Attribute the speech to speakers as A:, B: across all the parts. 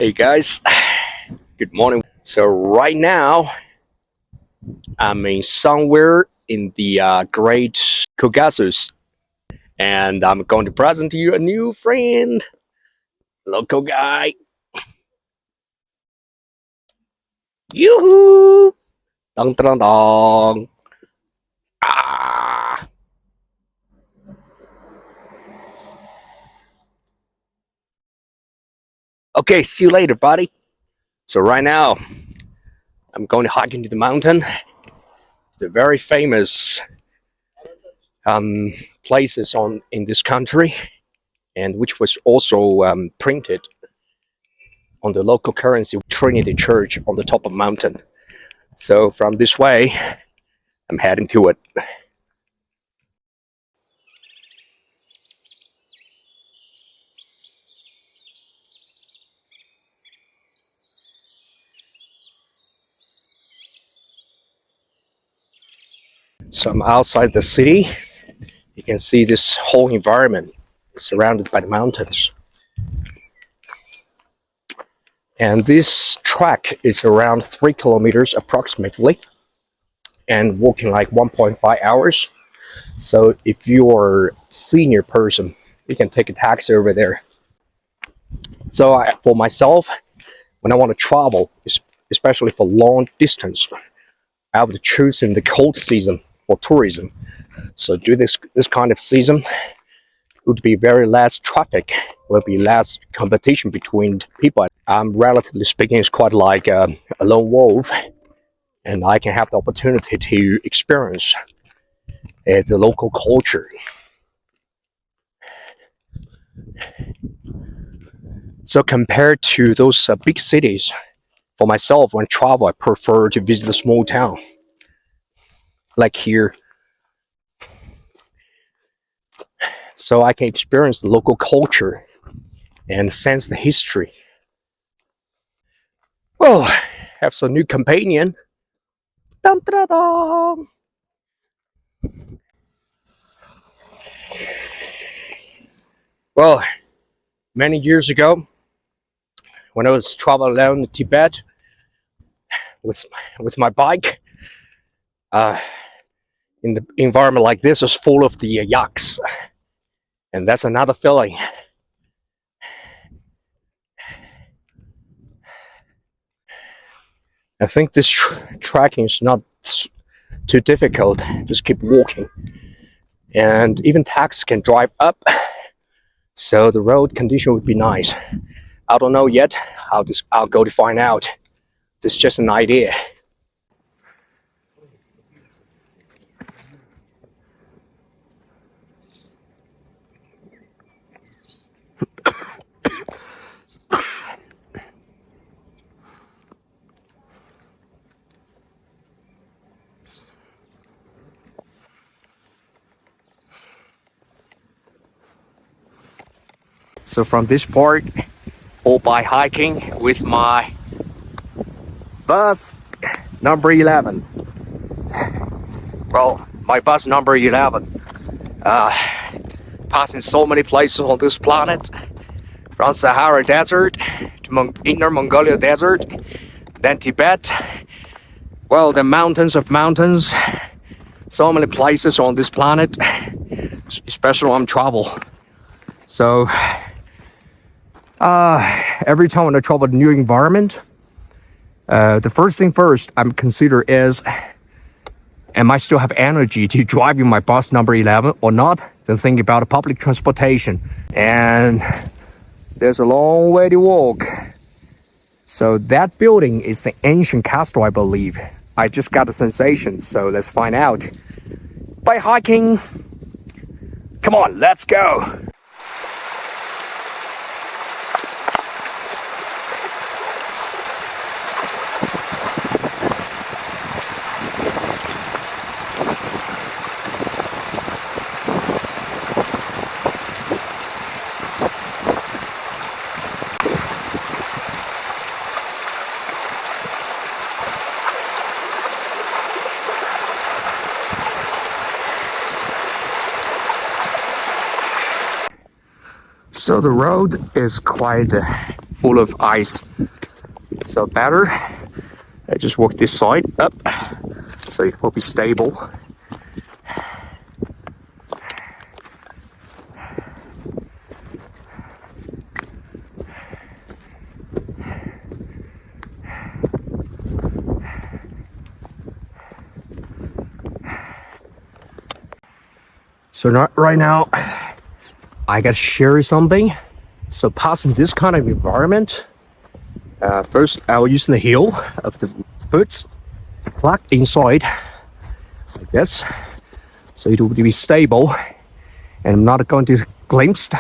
A: Hey guys, good morning. So right now, I'm in somewhere in the Great Caucasus, and I'm going to present to you a new friend, local guy. Yoo-hoo! Dong dong dong. Ah. Okay, see you later, buddy. So right now, I'm going to hike into the mountain. The very famous places in this country, and which was also printed on the local currency Trinity Church on the top of the mountain. So from this way, I'm heading to it. So I'm outside the city. You can see this whole environment is surrounded by the mountains. And this track is around 3 kilometers approximately, and walking like 1.5 hours. So if you're a senior person, you can take a taxi over there. So for myself, when I want to travel, especially for long distance, I would choose in the cold season for tourism. So during this kind of season, it would be very less traffic, will be less competition between people. Relatively speaking, it's quite like a lone wolf, and I can have the opportunity to experience the local culture. So compared to those big cities, for myself, when travel, I prefer to visit a small town, like here. So I can experience the local culture and sense the history. Oh, have some new companion. Dun, dun, dun. Well, many years ago, when I was traveling around Tibet with my bike, in the environment like this was full of the yaks, and that's another feeling. I think this tracking is not too difficult. Just keep walking, and even taxis can drive up, so the road condition would be nice. I don't know yet. I'll go to find out. This is just an idea. So from this part, all by hiking with my bus number 11. Well, my bus number 11. Passing so many places on this planet, from Sahara Desert to Inner Mongolia Desert, then Tibet. Well, the mountains of mountains. So many places on this planet, especially on travel. So every time when I travel to a new environment, the first thing first I'm consider is, am I still have energy to drive in my bus number 11 or not? Then think about public transportation. And there's a long way to walk. So that building is the ancient castle, I believe. I just got a sensation, so let's find out by hiking. Come on, let's go. So the road is quite full of ice. So better, I just walk this side up, so it will be stable. So right now, I gotta share something. So passing this kind of environment, first I will use the heel of the boots, plug inside like this, so it will be stable and I'm not going to glimpse.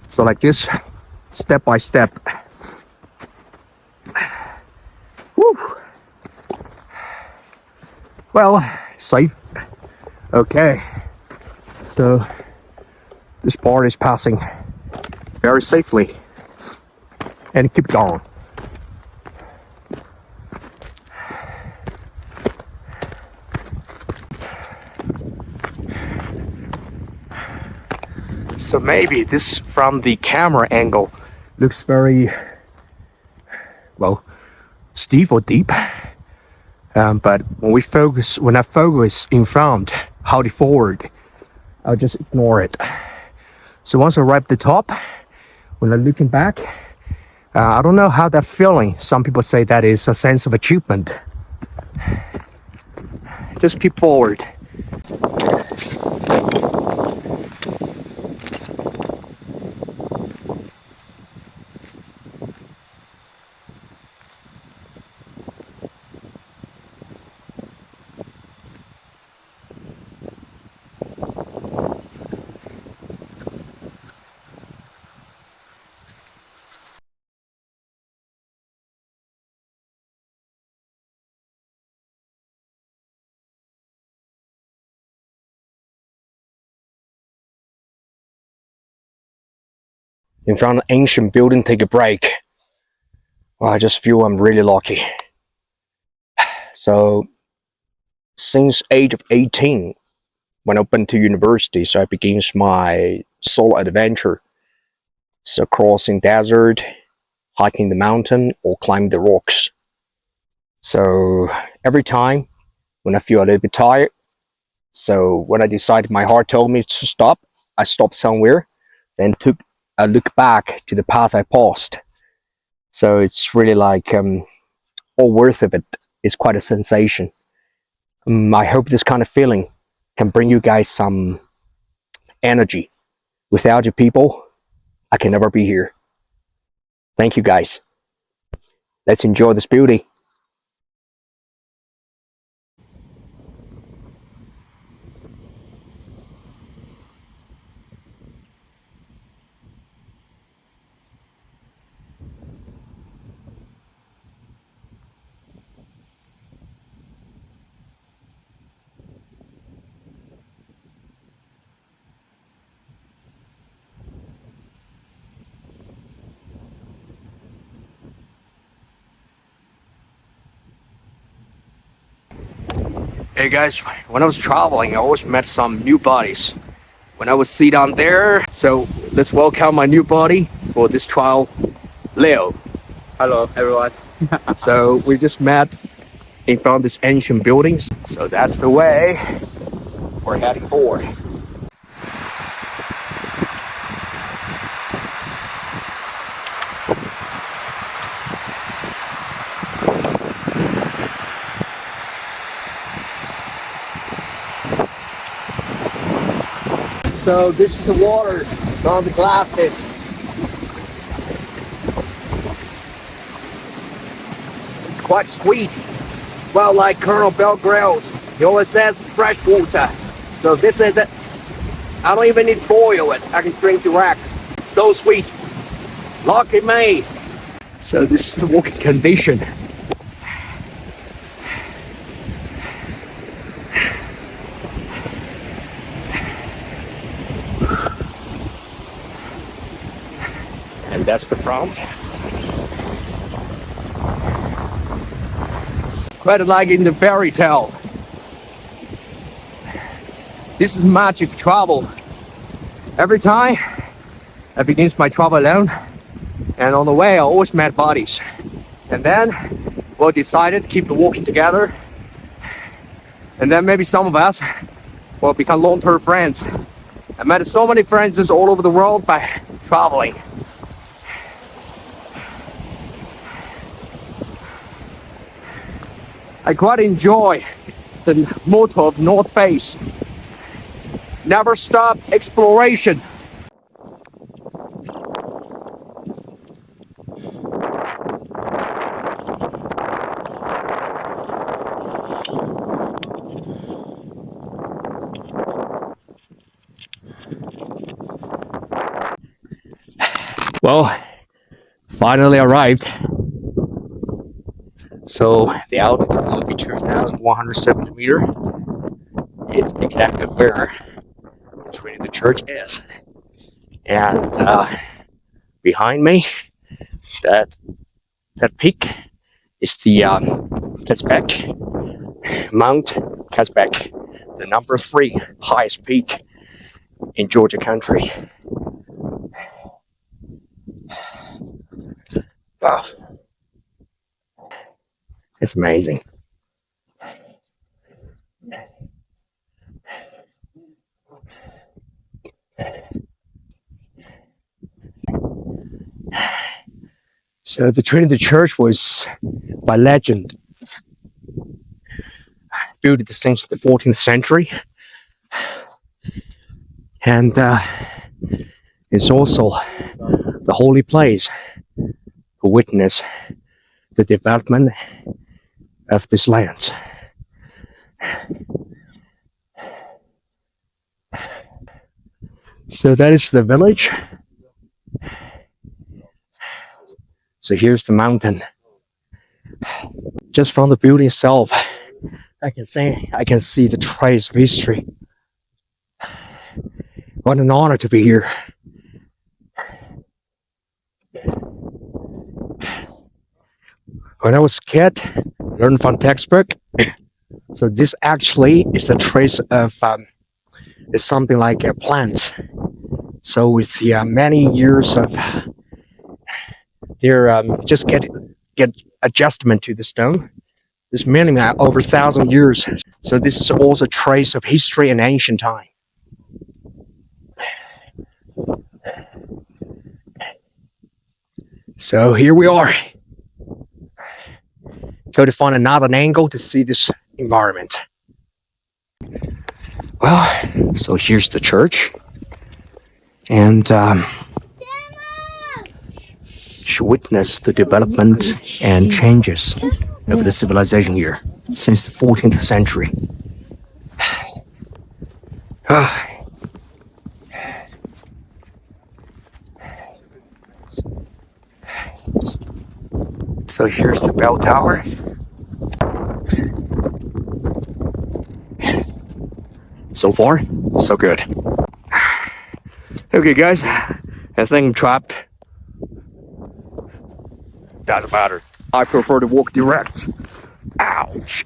A: So like this, step by step. Woo. Well, safe. Okay. So this part is passing very safely and keep going. So maybe this from the camera angle looks very, well, steep or deep. But when I focus in front, hold it forward, I'll just ignore it. So once I arrive at the top, when I'm looking back, I don't know how that feeling. Some people say that is a sense of achievement. Just keep forward. In front of an ancient building, take a break. Well, I just feel I'm really lucky. So, since age of 18, when I went to university, so I began my solo adventure. So crossing desert, hiking the mountain, or climbing the rocks. So every time when I feel a little bit tired, so when I decided my heart told me to stop, I stopped somewhere, then took a look back to the path I passed. So it's really like all worth of it. It's quite a sensation. I hope this kind of feeling can bring you guys some energy. Without you people, I can never be here. Thank you guys. Let's enjoy this beauty. Hey guys, when I was traveling, I always met some new bodies. When I was sit down there, so let's welcome my new buddy for this trial, Leo.
B: Hello everyone.
A: So we just met in front of this ancient buildings. So that's the way we're heading for. So this is the water from the glasses. It's quite sweet. Well, like Colonel Bell Grills, he always says fresh water. So this is it. I don't even need to boil it. I can drink direct. So sweet. Lucky me. So this is the walking condition. And that's the front. Quite like in the fairy tale. This is magic travel. Every time I begin my travel alone, And on the way, I always met buddies. And then we decided to keep walking together. And then maybe some of us will become long-term friends. I met so many friends just all over the world by traveling. I quite enjoy the motto of North Face. Never stop exploration. Well, finally arrived. So the altitude will be 2,170 meters. It's exactly where the Trinity Church is. And behind me, that peak is the Kazbek, Mount Kazbek, the number 3 highest peak in Georgia country. Wow. It's amazing. So the Trinity Church was, by legend, built since the 14th century. And it's also the holy place to witness the development of this land. So that is the village. So here's the mountain. Just from the building itself, I can see the trace of history. What an honor to be here. When I was a kid, I learned from textbook. So this actually is a trace of it's something like a plant. So with the many years of their just get adjustment to the stone. This meaning over 1,000 years. So this is also a trace of history in ancient time. So here we are. Go to find another angle to see this environment. Well, so here's the church. And she witnessed the development and changes of the civilization here since the 14th century. So here's the bell tower. So far, so good. Okay, guys, I think I'm trapped. Doesn't matter. I prefer to walk direct. Ouch.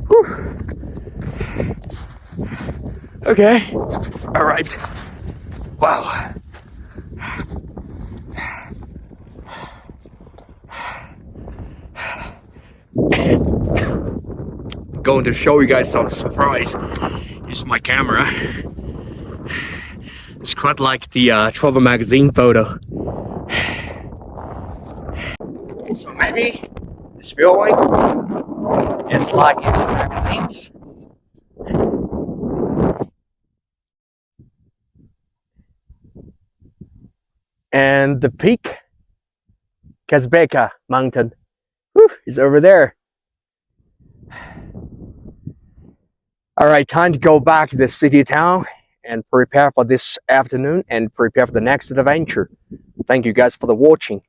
A: Whew. Okay, all right. Wow. I'm going to show you guys something surprise. Use my camera. It's quite like the travel magazine photo. So maybe this feeling is like it's magazines. And the peak, Kazbek mountain, is over there. All right, time to go back to the city town and prepare for this afternoon and prepare for the next adventure. Thank you guys for the watching.